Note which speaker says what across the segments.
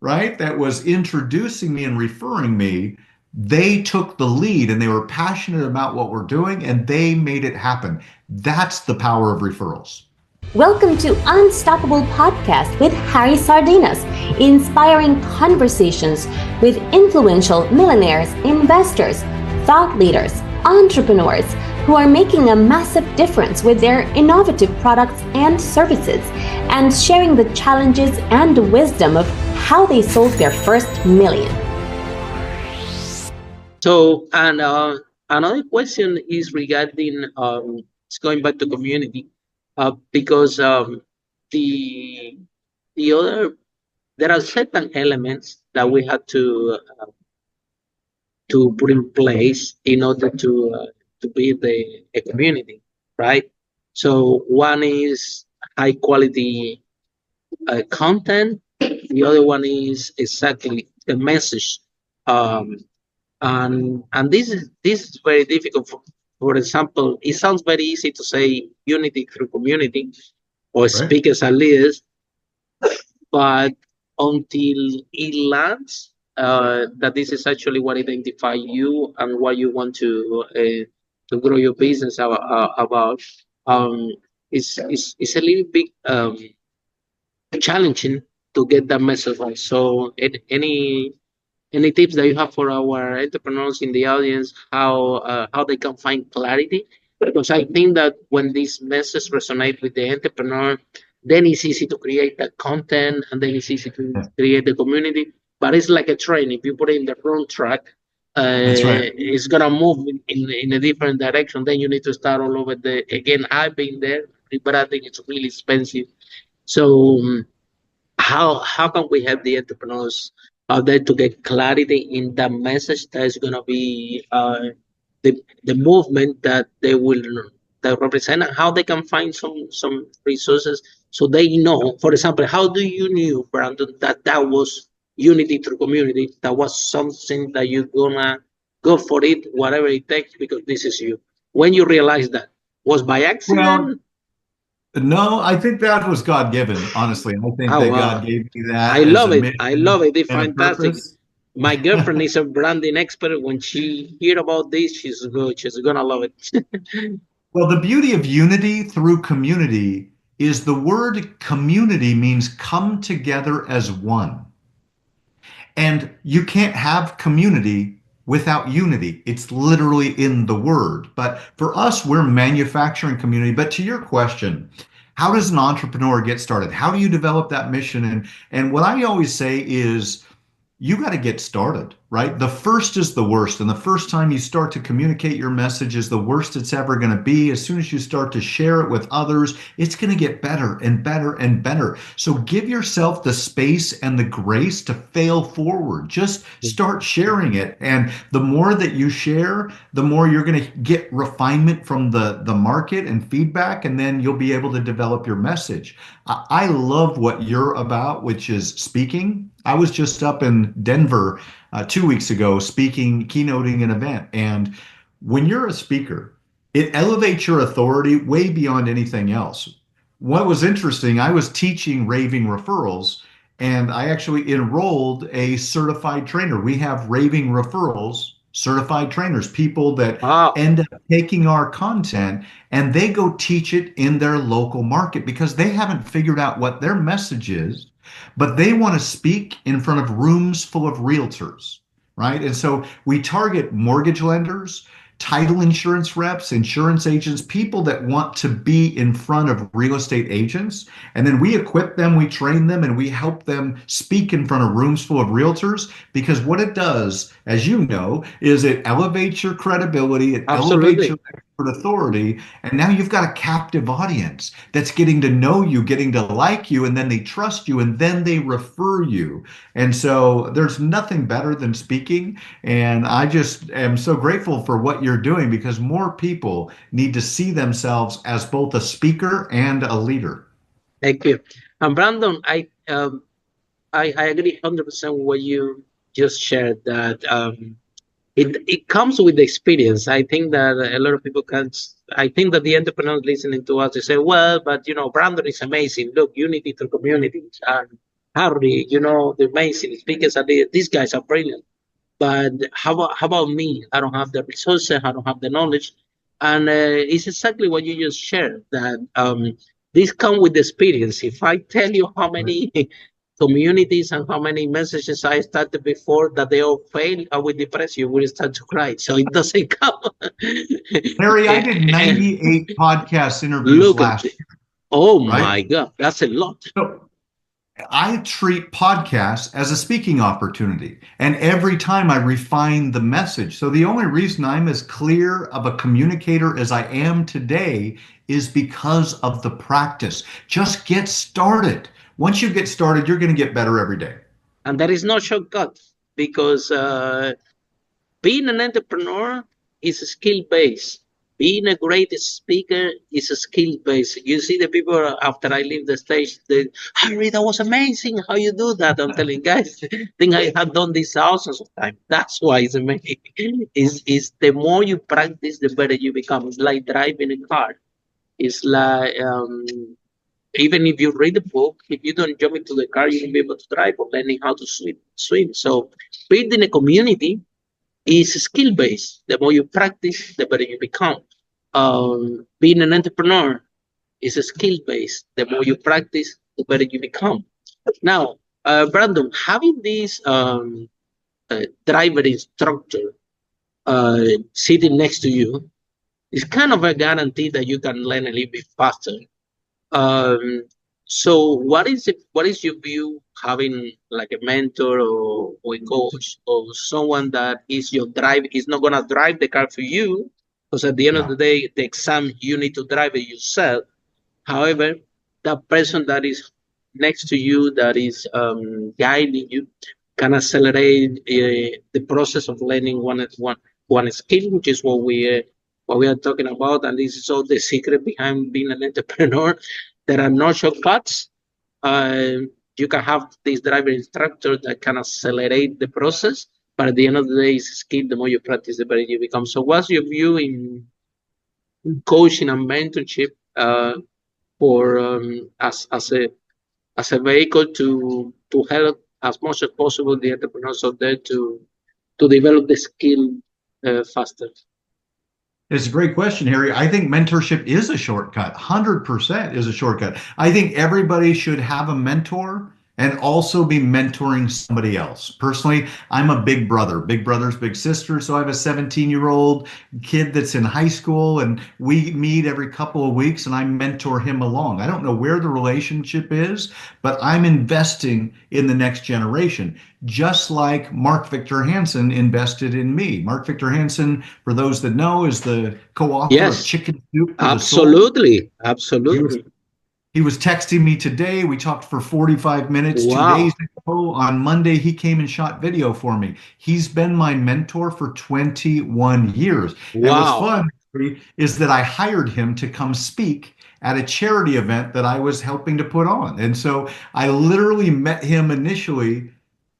Speaker 1: right, that was introducing me and referring me, they took the lead and they were passionate about what we're doing and they made it happen. That's the power of referrals.
Speaker 2: Welcome to Unstoppable Podcast with Harry Sardinas, inspiring conversations with influential millionaires, investors, thought leaders, entrepreneurs who are making a massive difference with their innovative products and services, and sharing the challenges and wisdom of how they sold their first million.
Speaker 3: So, and another question is regarding it's going back to community, because the the other there are certain elements that we had to put in place in order to build a community, right? So one is high quality content. The other one is exactly the message. Um, and this is very difficult. For example, it sounds very easy to say unity through community or
Speaker 1: Right.
Speaker 3: speakers and leaders, but until it lands, that this is actually what identify you and what you want to grow your business about, um, it's a little bit challenging to get that message right. So, any tips that you have for our entrepreneurs in the audience, how they can find clarity? Because I think that when this message resonate with the entrepreneur, then it's easy to create that content, and then it's easy to create the community. But it's like a train. If you put it in the wrong track,
Speaker 1: That's right.
Speaker 3: it's gonna move in a different direction. Then you need to start all over the again. I've been there, but I think it's really expensive. So how can we help the entrepreneurs out there to get clarity in the message that is going to be the movement that they will that represent, and how they can find some resources so they know, for example, how do you knew, Brandon, that that was unity through community, that was something that you're gonna go for it whatever it takes because this is you, when you realize that was by
Speaker 1: Well,
Speaker 3: accident?
Speaker 1: no, I think that was God given, honestly. I think
Speaker 3: Oh
Speaker 1: that
Speaker 3: wow,
Speaker 1: God gave me
Speaker 3: I
Speaker 1: that as a
Speaker 3: love it. I love
Speaker 1: mission
Speaker 3: it. It's
Speaker 1: and a
Speaker 3: fantastic.
Speaker 1: purpose.
Speaker 3: My girlfriend is a branding expert. When she hear about this, she's good. She's gonna love it.
Speaker 1: Well, the beauty of unity through community is the word community means come together as one. And you can't have community without unity. It's literally in the word. But for us, we're manufacturing community. But to your question, how does an entrepreneur get started? How do you develop that mission? And what I always say is you got to get started, right? The first is the worst. And the first time you start to communicate your message is the worst it's ever going to be. As soon as you start to share it with others, it's going to get better and better and better. So give yourself the space and the grace to fail forward. Just start sharing it. And the more that you share, the more you're going to get refinement from the market and feedback. And then you'll be able to develop your message. I love what you're about, which is speaking. I was just up in Denver 2 weeks ago speaking, keynoting an event. And when you're a speaker, it elevates your authority way beyond anything else. What was interesting, I was teaching raving referrals and I actually enrolled a certified trainer. We have raving referrals, certified trainers, people that
Speaker 3: Wow,
Speaker 1: end up taking our content and they go teach it in their local market because they haven't figured out what their message is, but they want to speak in front of rooms full of realtors, right? And so we target mortgage lenders, title insurance reps, insurance agents, people that want to be in front of real estate agents. And then we equip them, we train them, and we help them speak in front of rooms full of realtors. Because what it does, as you know, is it elevates your credibility, it elevates your
Speaker 3: absolutely.
Speaker 1: expert authority, and now you've got a captive audience that's getting to know you, getting to like you, and then they trust you, and then they refer you. And so there's nothing better than speaking. And I just am so grateful for what you're doing because more people need to see themselves as both a speaker and a leader.
Speaker 3: Thank you. And Brandon, I agree 100% with what you just shared. That it comes with experience. I think that a lot of people can. I think that the entrepreneurs listening to us, they say, "Well, but Brandon is amazing. Look, unity through community." Harry, the amazing speakers are there. These guys are brilliant. But how about me? I don't have the resources. I don't have the knowledge, and it's exactly what you just shared. That this come with experience. If I tell you how
Speaker 1: Right.
Speaker 3: many communities and how many messages I started before that they all failed, I will depress you. Will start to cry. So it doesn't come.
Speaker 1: Larry, I did 98 podcast interviews
Speaker 3: Look at
Speaker 1: last
Speaker 3: it.
Speaker 1: year,
Speaker 3: Oh
Speaker 1: right?
Speaker 3: my God, that's a lot.
Speaker 1: So I treat podcasts as a speaking opportunity, and every time I refine the message. So the only reason I'm as clear of a communicator as I am today is because of the practice. Just get started. Once you get started, you're going to get better every day.
Speaker 3: And there is no shortcut because being an entrepreneur is skill based. Being a great speaker is a skill based. You see the people after I leave the stage, they, Harry, that was amazing. How you do that? I'm telling guys, I think I have done this thousands of times. That's why it's amazing. Is the more you practice, the better you become. It's like driving a car. It's like even if you read a book, if you don't jump into the car, you won't be able to drive or learning how to swim. So building a community is skill based. The more you practice, the better you become. Being an entrepreneur is skill based. The more you practice, the better you become. Now, Brandon, having this driver instructor sitting next to you is kind of a guarantee that you can learn a little bit faster. Um, so what is your view having like a mentor or a coach or someone that is your drive is not gonna drive the car for you because at the end of
Speaker 1: Yeah.
Speaker 3: the day the exam you need to drive it yourself. However, that person that is next to you that is guiding you can accelerate the process of learning one skill, which is what we are talking about, and this is all the secret behind being an entrepreneur. There are no shortcuts. Uh, you can have this driver instructor that can accelerate the process, but at the end of the day, it's a skill. The more you practice, the better you become. So, what's your view in coaching and mentorship for as a vehicle to help as much as possible the entrepreneurs out there to develop the skill faster?
Speaker 1: It's a great question, Harry. I think mentorship is a shortcut. 100% is a shortcut. I think everybody should have a mentor and also be mentoring somebody else. Personally, I'm a big brother, big brothers, big sisters. So I have a 17-year-old kid that's in high school, and we meet every couple of weeks and I mentor him along. I don't know where the relationship is, but I'm investing in the next generation, just like Mark Victor Hansen invested in me. Mark Victor Hansen, for those that know, is the co-author of
Speaker 3: Yes,
Speaker 1: Chicken Soup for the Soul.
Speaker 3: absolutely,
Speaker 1: He was
Speaker 3: absolutely.
Speaker 1: he was texting me today. We talked for 45 minutes 2 days
Speaker 3: Wow,
Speaker 1: ago. On Monday, he came and shot video for me. He's been my mentor for 21 years. And what's
Speaker 3: wow.
Speaker 1: fun is that I hired him to come speak at a charity event that I was helping to put on. And so I literally met him initially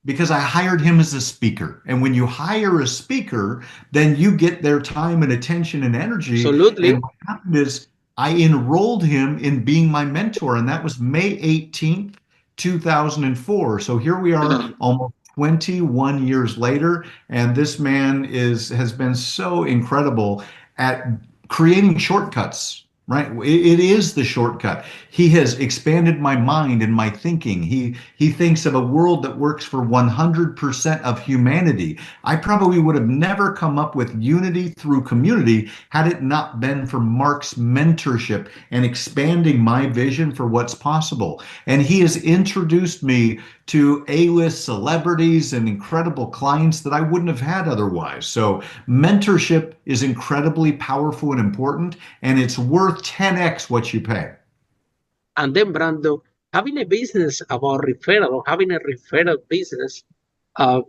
Speaker 1: because I hired him as a speaker. And when you hire a speaker, then you get their time and attention and energy. And
Speaker 3: Absolutely.
Speaker 1: what happened is I enrolled him in being my mentor, and that was May 18th, 2004. So here we are almost 21 years later, and this man has been so incredible at creating shortcuts. Right. It is the shortcut. He has expanded my mind and my thinking. He thinks of a world that works for 100% of humanity. I probably would have never come up with unity through community had it not been for Mark's mentorship and expanding my vision for what's possible. And he has introduced me to A-list celebrities and incredible clients that I wouldn't have had otherwise. So mentorship is incredibly powerful and important, and it's worth 10x what you pay.
Speaker 3: And then, Brando, having a business about referral or having a referral business uh,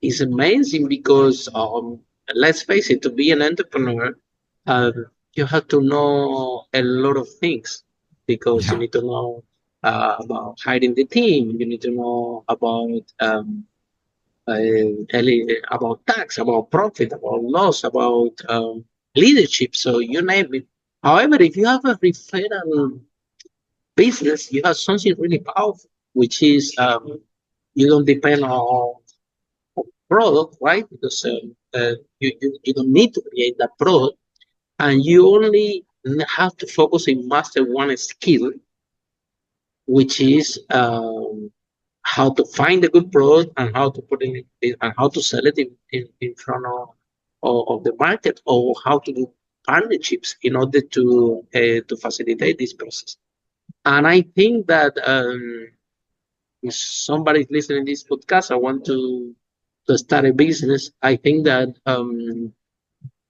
Speaker 3: is amazing because let's face it, to be an entrepreneur, uh, you have to know a lot of things because you
Speaker 1: Yeah.
Speaker 3: need to know about hiring the team, you need to know about tax, about profit, about loss, about leadership. So you name it. However, if you have a referral business, you have something really powerful which is you don't depend on product, right? Because you don't need to create that product, and you only have to focus and master one skill, which is how to find a good product and how to put it in, and how to sell it in front of the market, or how to do partnerships in order to facilitate this process. And I think that if somebody's listening to this podcast, I want to start a business. I think that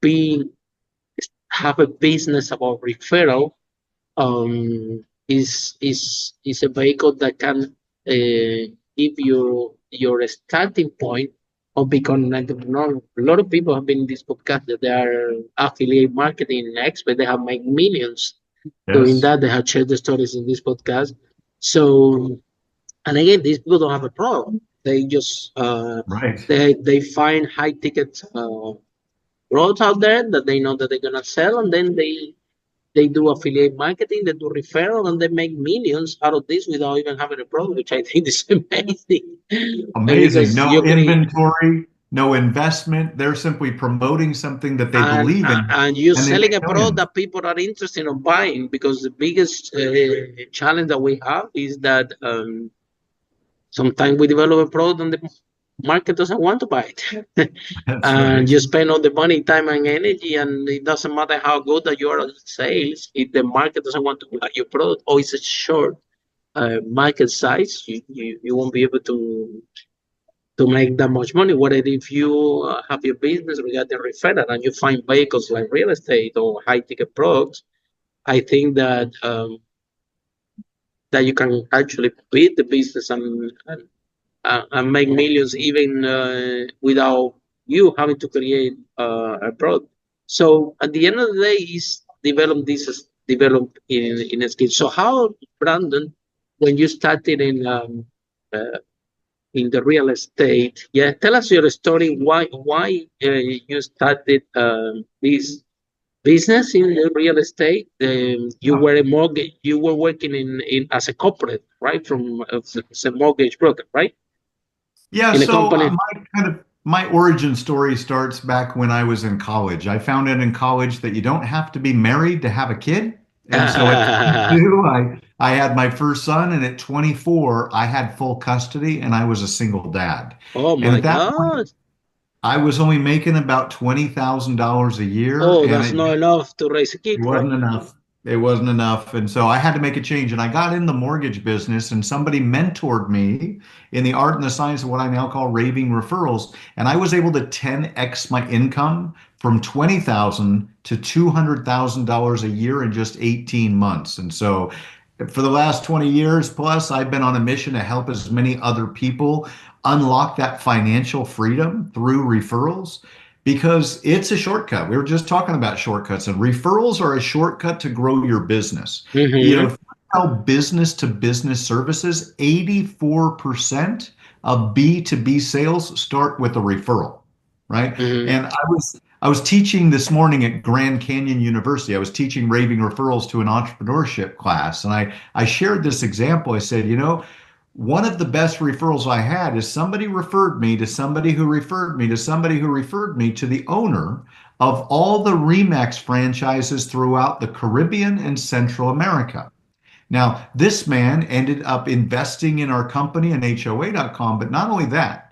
Speaker 3: being have a business about referral is a vehicle that can give you your starting point of becoming an entrepreneur. A lot of people have been in this podcast that they are affiliate marketing experts. They have made millions doing
Speaker 1: Yes.
Speaker 3: that. They have shared the stories in this podcast. So, and again, these people don't have a problem. They just
Speaker 1: Right.
Speaker 3: they find high ticket products out there that they know that they're gonna sell, and then they do affiliate marketing, they do referral, and they make millions out of this without even having a product, which I think is amazing.
Speaker 1: Amazing.
Speaker 3: Because
Speaker 1: No
Speaker 3: you create
Speaker 1: inventory, no investment. They're simply promoting something that they believe in
Speaker 3: and you're
Speaker 1: and they
Speaker 3: selling
Speaker 1: make
Speaker 3: a product
Speaker 1: millions.
Speaker 3: that people are interested in buying. Because the biggest challenge that we have is that sometimes we develop a product and the market doesn't want to buy it.
Speaker 1: That's
Speaker 3: And
Speaker 1: right.
Speaker 3: you spend all the money, time, and energy, and it doesn't matter how good that you are at sales. If the market doesn't want to buy your product, or it's a short market size, you won't be able to make that much money. Whereas if you have your business regarding referral and you find vehicles like real estate or high ticket products, I think that you can actually build the business and make millions even without you having to create a product. So at the end of the day, is develop in a skill. So how, Brandon, when you started in the real estate, yeah, tell us your story. Why you started this business in the real estate? You were a mortgage. You were working in as a corporate, right? From as a mortgage broker, right?
Speaker 1: Yeah,
Speaker 3: In a
Speaker 1: so
Speaker 3: company.
Speaker 1: my origin story starts back when I was in college. I found out in college that you don't have to be married to have a kid. And so at 22, I had my first son, and at 24, I had full custody and I was a single dad.
Speaker 3: Oh
Speaker 1: And
Speaker 3: my
Speaker 1: at that point,
Speaker 3: God.
Speaker 1: I was only making about $20,000 a year,
Speaker 3: Oh,
Speaker 1: and
Speaker 3: that's not enough to raise a
Speaker 1: it
Speaker 3: kid, right?
Speaker 1: wasn't enough. It wasn't enough. And so I had to make a change. And I got in the mortgage business, and somebody mentored me in the art and the science of what I now call raving referrals. And I was able to 10x my income from 20,000 to $200,000 a year in just 18 months. And so for the last 20 years plus, I've been on a mission to help as many other people unlock that financial freedom through referrals because it's a shortcut. We were just talking about shortcuts, and referrals are a shortcut to grow your business.
Speaker 3: Mm-hmm.
Speaker 1: If you sell business to business services, 84% of B2B sales start with a referral, right?
Speaker 3: Mm-hmm.
Speaker 1: And I was teaching this morning at Grand Canyon University. I was teaching raving referrals to an entrepreneurship class, and I shared this example. I said, one of the best referrals I had is somebody referred me to somebody who referred me to somebody who referred me to the owner of all the Remax franchises throughout the Caribbean and Central America. Now, this man ended up investing in our company and HOA.com, but not only that,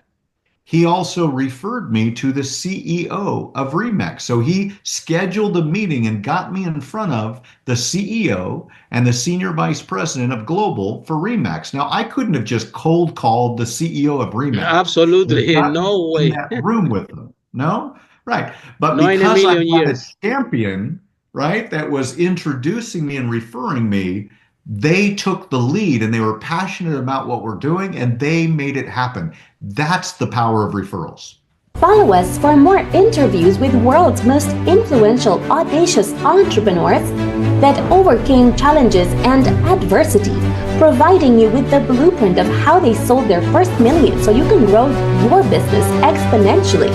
Speaker 1: he also referred me to the CEO of Remax. So he scheduled a meeting and got me in front of the CEO and the senior vice president of global for Remax. Now, I couldn't have just cold called the CEO of Remax and
Speaker 3: Absolutely.
Speaker 1: gotten
Speaker 3: No
Speaker 1: in
Speaker 3: way.
Speaker 1: that room with them. No? Right. But
Speaker 3: Not in a
Speaker 1: because I
Speaker 3: million
Speaker 1: had a
Speaker 3: years.
Speaker 1: champion, right, that was introducing me and referring me, they took the lead and they were passionate about what we're doing and they made it happen. That's the power of referrals.
Speaker 2: Follow us for more interviews with world's most influential, audacious entrepreneurs that overcame challenges and adversity, providing you with the blueprint of how they sold their first million so you can grow your business exponentially.